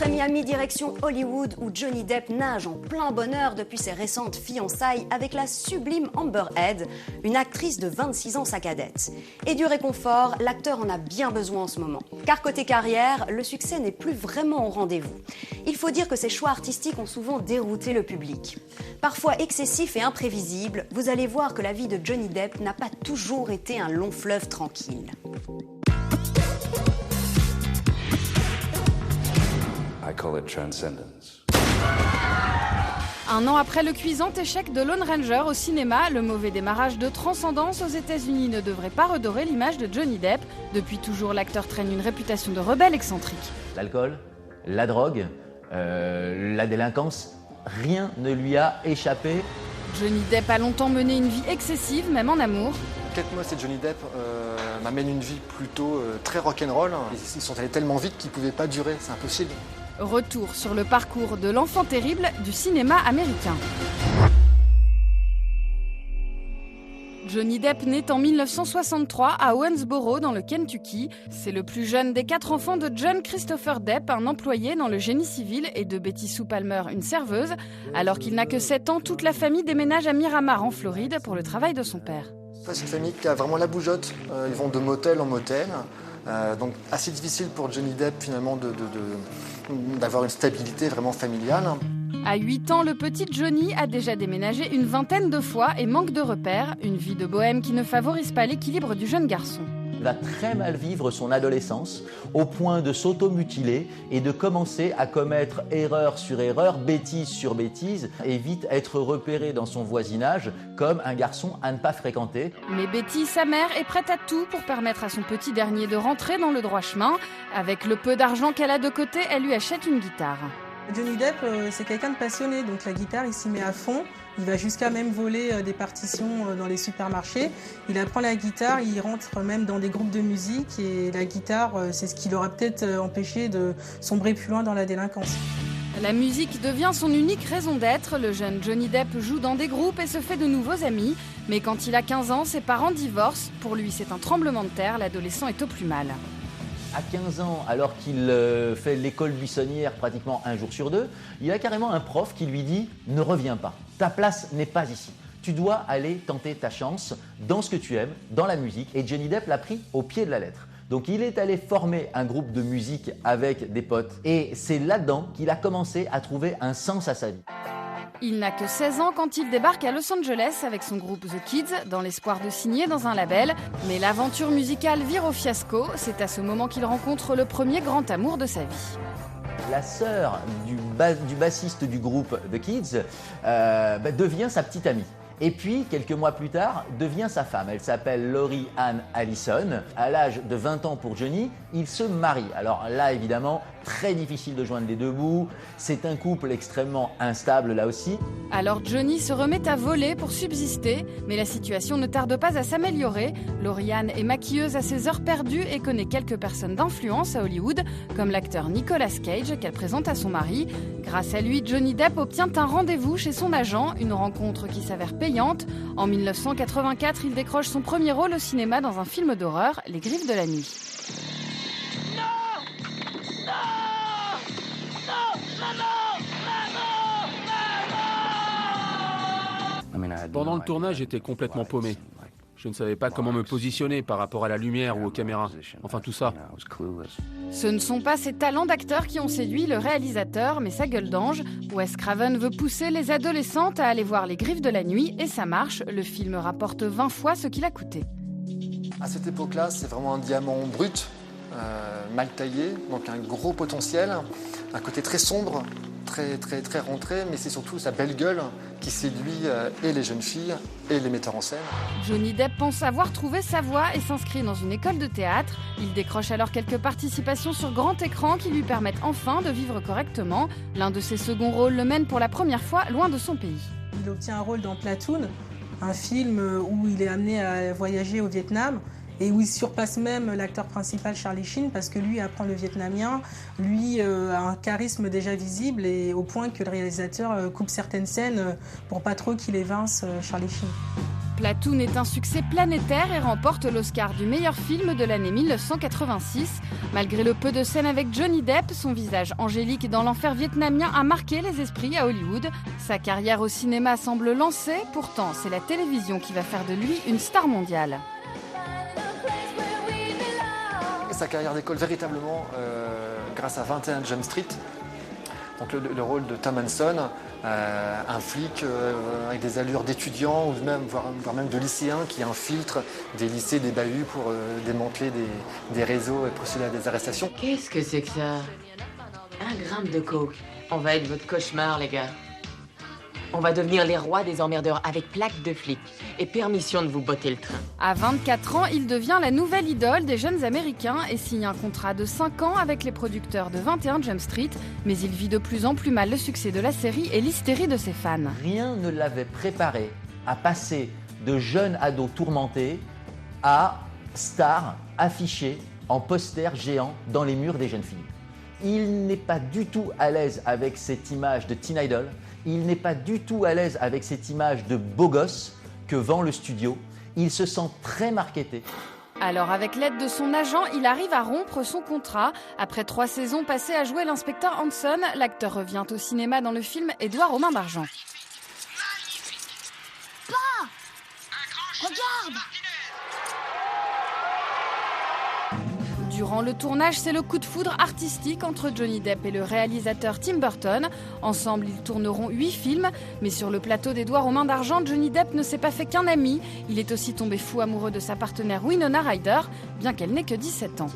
Après Miami, direction Hollywood, où Johnny Depp nage en plein bonheur depuis ses récentes fiançailles avec la sublime Amber Heard, une actrice de 26 ans sa cadette. Et du réconfort, l'acteur en a bien besoin en ce moment. Car côté carrière, le succès n'est plus vraiment au rendez-vous. Il faut dire que ses choix artistiques ont souvent dérouté le public. Parfois excessif et imprévisible, vous allez voir que la vie de Johnny Depp n'a pas toujours été un long fleuve tranquille. I call it transcendence. Un an après le cuisant échec de Lone Ranger au cinéma, le mauvais démarrage de Transcendance aux États-Unis ne devrait pas redorer l'image de Johnny Depp. Depuis toujours, l'acteur traîne une réputation de rebelle excentrique. L'alcool, la drogue, la délinquance, rien ne lui a échappé. Johnny Depp a longtemps mené une vie excessive, même en amour. Quelques mois, c'est Johnny Depp m'amène une vie plutôt très rock'n'roll. Ils sont allés tellement vite qu'ils ne pouvaient pas durer, c'est impossible. Retour sur le parcours de l'enfant terrible du cinéma américain. Johnny Depp naît en 1963 à Owensboro dans le Kentucky. C'est le plus jeune des 4 enfants de John Christopher Depp, un employé dans le génie civil, et de Betty Sue Palmer, une serveuse. Alors qu'il n'a que 7 ans, toute la famille déménage à Miramar en Floride pour le travail de son père. C'est une famille qui a vraiment la bougeotte. Ils vont de motel en motel. Donc assez difficile pour Johnny Depp finalement d'avoir une stabilité vraiment familiale. À 8 ans, le petit Johnny a déjà déménagé une vingtaine de fois et manque de repères, une vie de bohème qui ne favorise pas l'équilibre du jeune garçon. Il va très mal vivre son adolescence, au point de s'automutiler et de commencer à commettre erreur sur erreur, bêtise sur bêtise, et vite être repéré dans son voisinage comme un garçon à ne pas fréquenter. Mais Betty, sa mère, est prête à tout pour permettre à son petit dernier de rentrer dans le droit chemin. Avec le peu d'argent qu'elle a de côté, elle lui achète une guitare. Johnny Depp, c'est quelqu'un de passionné, donc la guitare, il s'y met à fond. Il va jusqu'à même voler des partitions dans les supermarchés. Il apprend la guitare, il rentre même dans des groupes de musique et la guitare, c'est ce qui l'aura peut-être empêché de sombrer plus loin dans la délinquance. La musique devient son unique raison d'être. Le jeune Johnny Depp joue dans des groupes et se fait de nouveaux amis. Mais quand il a 15 ans, ses parents divorcent. Pour lui, c'est un tremblement de terre. L'adolescent est au plus mal. À 15 ans, alors qu'il fait l'école buissonnière pratiquement un jour sur 2, il a carrément un prof qui lui dit « Ne reviens pas, ta place n'est pas ici. Tu dois aller tenter ta chance dans ce que tu aimes, dans la musique. » Et Johnny Depp l'a pris au pied de la lettre. Donc il est allé former un groupe de musique avec des potes et c'est là-dedans qu'il a commencé à trouver un sens à sa vie. Il n'a que 16 ans quand il débarque à Los Angeles avec son groupe The Kids, dans l'espoir de signer dans un label. Mais l'aventure musicale vire au fiasco. C'est à ce moment qu'il rencontre le premier grand amour de sa vie. La sœur du bassiste du groupe The Kids devient sa petite amie. Et puis, quelques mois plus tard, devient sa femme. Elle s'appelle Laurie Ann Allison. À l'âge de 20 ans pour Johnny, il se marie. Alors là, évidemment, très difficile de joindre les deux bouts. C'est un couple extrêmement instable là aussi. Alors Johnny se remet à voler pour subsister, mais la situation ne tarde pas à s'améliorer. Laurie Ann est maquilleuse à ses heures perdues et connaît quelques personnes d'influence à Hollywood, comme l'acteur Nicolas Cage qu'elle présente à son mari. Grâce à lui, Johnny Depp obtient un rendez-vous chez son agent, une rencontre qui s'avère payante. En 1984, il décroche son premier rôle au cinéma dans un film d'horreur, Les Griffes de la Nuit. Pendant le tournage, j'étais complètement paumé. Je ne savais pas comment me positionner par rapport à la lumière ou aux caméras. Enfin, tout ça. Ce ne sont pas ses talents d'acteur qui ont séduit le réalisateur, mais sa gueule d'ange. Wes Craven veut pousser les adolescentes à aller voir Les Griffes de la Nuit, et ça marche. Le film rapporte 20 fois ce qu'il a coûté. À cette époque-là, c'est vraiment un diamant brut, mal taillé, donc un gros potentiel, un côté très sombre, très rentré, mais c'est surtout sa belle gueule qui séduit et les jeunes filles et les metteurs en scène. Johnny Depp pense avoir trouvé sa voie et s'inscrit dans une école de théâtre. Il décroche alors quelques participations sur grand écran qui lui permettent enfin de vivre correctement. L'un de ses seconds rôles le mène pour la première fois loin de son pays. Il obtient un rôle dans Platoon, un film où il est amené à voyager au Vietnam. Et où il surpasse même l'acteur principal Charlie Sheen parce que lui apprend le vietnamien, lui a un charisme déjà visible et au point que le réalisateur coupe certaines scènes pour pas trop qu'il évince Charlie Sheen. Platoon est un succès planétaire et remporte l'Oscar du meilleur film de l'année 1986. Malgré le peu de scènes avec Johnny Depp, son visage angélique dans l'enfer vietnamien a marqué les esprits à Hollywood. Sa carrière au cinéma semble lancée, pourtant c'est la télévision qui va faire de lui une star mondiale. Sa carrière décolle véritablement grâce à 21 Jump Street. Donc le rôle de Tom Hanson, un flic avec des allures d'étudiant ou même, voire même de lycéen qui infiltre des lycées, des bahuts pour démanteler des réseaux et procéder à des arrestations. Qu'est-ce que c'est que ça? 1 gramme de coke. On va être votre cauchemar, les gars. On va devenir les rois des emmerdeurs avec plaque de flic et permission de vous botter le train. À 24 ans, il devient la nouvelle idole des jeunes Américains et signe un contrat de 5 ans avec les producteurs de 21 Jump Street. Mais il vit de plus en plus mal le succès de la série et l'hystérie de ses fans. Rien ne l'avait préparé à passer de jeune ado tourmenté à star affiché en poster géant dans les murs des jeunes filles. Il n'est pas du tout à l'aise avec cette image de teen idol. Il n'est pas du tout à l'aise avec cette image de beau gosse que vend le studio. Il se sent très marketé. Alors avec l'aide de son agent, il arrive à rompre son contrat. Après 3 saisons passées à jouer l'inspecteur Hanson, l'acteur revient au cinéma dans le film Édouard aux mains d'argent. Regarde! Durant le tournage, c'est le coup de foudre artistique entre Johnny Depp et le réalisateur Tim Burton. Ensemble, ils tourneront 8 films. Mais sur le plateau d'Édouard aux mains d'argent, Johnny Depp ne s'est pas fait qu'un ami. Il est aussi tombé fou amoureux de sa partenaire Winona Ryder, bien qu'elle n'ait que 17 ans.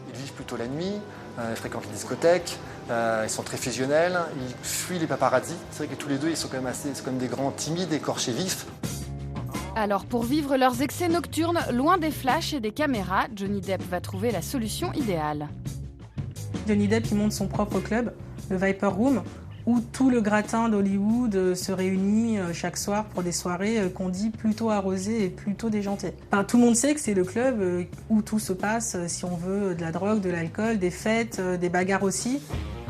Ils vivent plutôt la nuit, ils fréquentent les discothèques, ils sont très fusionnels, ils fuient les paparazzis. C'est vrai que tous les deux, ils sont quand même des grands timides, écorchés vifs. Alors pour vivre leurs excès nocturnes, loin des flashs et des caméras, Johnny Depp va trouver la solution idéale. Johnny Depp il monte son propre club, le Viper Room, où tout le gratin d'Hollywood se réunit chaque soir pour des soirées qu'on dit plutôt arrosées et plutôt déjantées. Enfin, tout le monde sait que c'est le club où tout se passe, si on veut, de la drogue, de l'alcool, des fêtes, des bagarres aussi.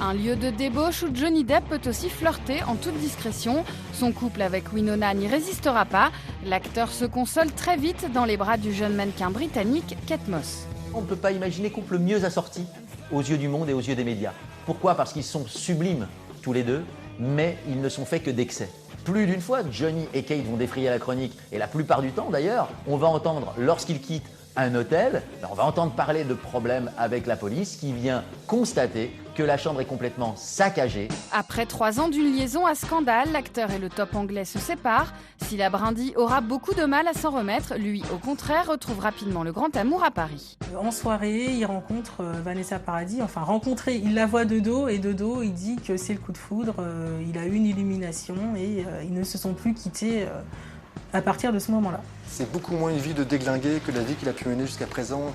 Un lieu de débauche où Johnny Depp peut aussi flirter en toute discrétion. Son couple avec Winona n'y résistera pas. L'acteur se console très vite dans les bras du jeune mannequin britannique Kate Moss. On ne peut pas imaginer couple mieux assorti aux yeux du monde et aux yeux des médias. Pourquoi? Parce qu'ils sont sublimes tous les deux, mais ils ne sont faits que d'excès. Plus d'une fois, Johnny et Kate vont défrayer la chronique, et la plupart du temps d'ailleurs, on va entendre, lorsqu'ils quittent un hôtel, on va entendre parler de problèmes avec la police qui vient constater que la chambre est complètement saccagée. Après 3 ans d'une liaison à scandale, l'acteur et le top anglais se séparent. Scylla Brady aura beaucoup de mal à s'en remettre. Lui, au contraire, retrouve rapidement le grand amour à Paris. En soirée, il rencontre Vanessa Paradis. Enfin, rencontré, il la voit de dos et de dos, il dit que c'est le coup de foudre. Il a eu une illumination et ils ne se sont plus quittés à partir de ce moment-là. C'est beaucoup moins une vie de déglingué que la vie qu'il a pu mener jusqu'à présent,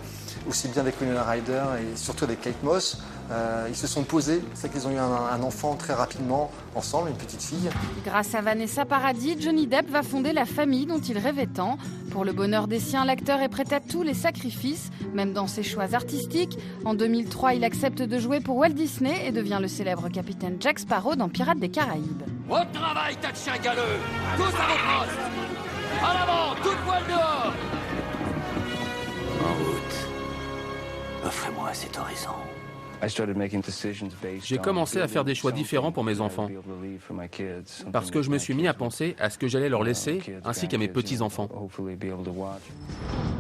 aussi bien avec Winona Ryder et surtout avec Kate Moss. Ils se sont posés, c'est qu'ils ont eu un enfant très rapidement ensemble, une petite fille. Grâce à Vanessa Paradis, Johnny Depp va fonder la famille dont il rêvait tant. Pour le bonheur des siens, l'acteur est prêt à tous les sacrifices, même dans ses choix artistiques. En 2003, il accepte de jouer pour Walt Disney et devient le célèbre capitaine Jack Sparrow dans Pirates des Caraïbes. Au travail, tas de chiens galeux! Tous à vos postes! En avant, toute voile dehors! En route. Offrez-moi cet horizon. J'ai commencé à faire des choix différents pour mes enfants, parce que je me suis mis à penser à ce que j'allais leur laisser, ainsi qu'à mes petits-enfants.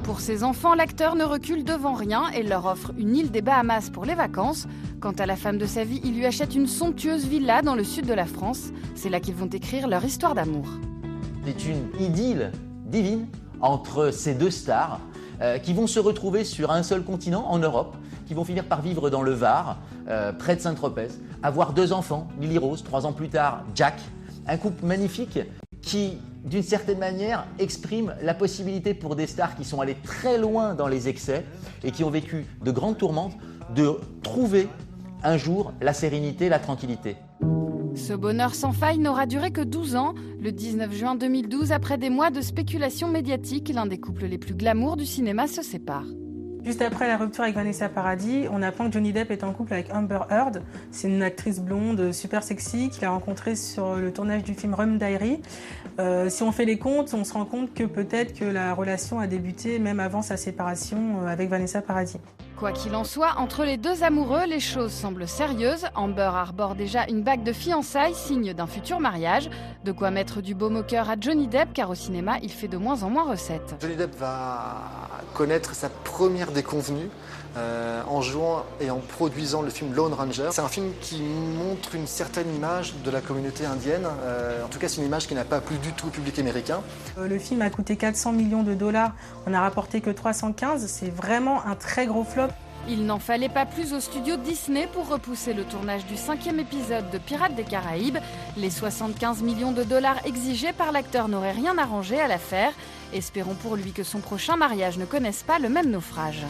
Pour ses enfants, l'acteur ne recule devant rien et leur offre une île des Bahamas pour les vacances. Quant à la femme de sa vie, il lui achète une somptueuse villa dans le sud de la France. C'est là qu'ils vont écrire leur histoire d'amour. C'est une idylle divine entre ces deux stars qui vont se retrouver sur un seul continent, en Europe, qui vont finir par vivre dans le Var, près de Saint-Tropez, avoir 2 enfants, Lily Rose, 3 ans plus tard, Jack. Un couple magnifique qui, d'une certaine manière, exprime la possibilité pour des stars qui sont allées très loin dans les excès et qui ont vécu de grandes tourmentes, de trouver un jour la sérénité, la tranquillité. Ce bonheur sans faille n'aura duré que 12 ans. Le 19 juin 2012, après des mois de spéculation médiatique, l'un des couples les plus glamour du cinéma se sépare. Juste après la rupture avec Vanessa Paradis, on apprend que Johnny Depp est en couple avec Amber Heard. C'est une actrice blonde super sexy qu'il a rencontrée sur le tournage du film Rum Diary. Si on fait les comptes, on se rend compte que peut-être que la relation a débuté même avant sa séparation avec Vanessa Paradis. Quoi qu'il en soit, entre les deux amoureux, les choses semblent sérieuses. Amber arbore déjà une bague de fiançailles, signe d'un futur mariage. De quoi mettre du baume au cœur à Johnny Depp, car au cinéma, il fait de moins en moins recette. Johnny Depp va connaître sa première déconvenue en jouant et en produisant le film Lone Ranger. C'est un film qui montre une certaine image de la communauté indienne. En tout cas, c'est une image qui n'a pas plu du tout au public américain. Le film a coûté 400 millions de dollars, on n'a rapporté que 315. C'est vraiment un très gros flop. Il n'en fallait pas plus au studio Disney pour repousser le tournage du 5e épisode de Pirates des Caraïbes. Les 75 millions de dollars exigés par l'acteur n'auraient rien arrangé à l'affaire. Espérons pour lui que son prochain mariage ne connaisse pas le même naufrage.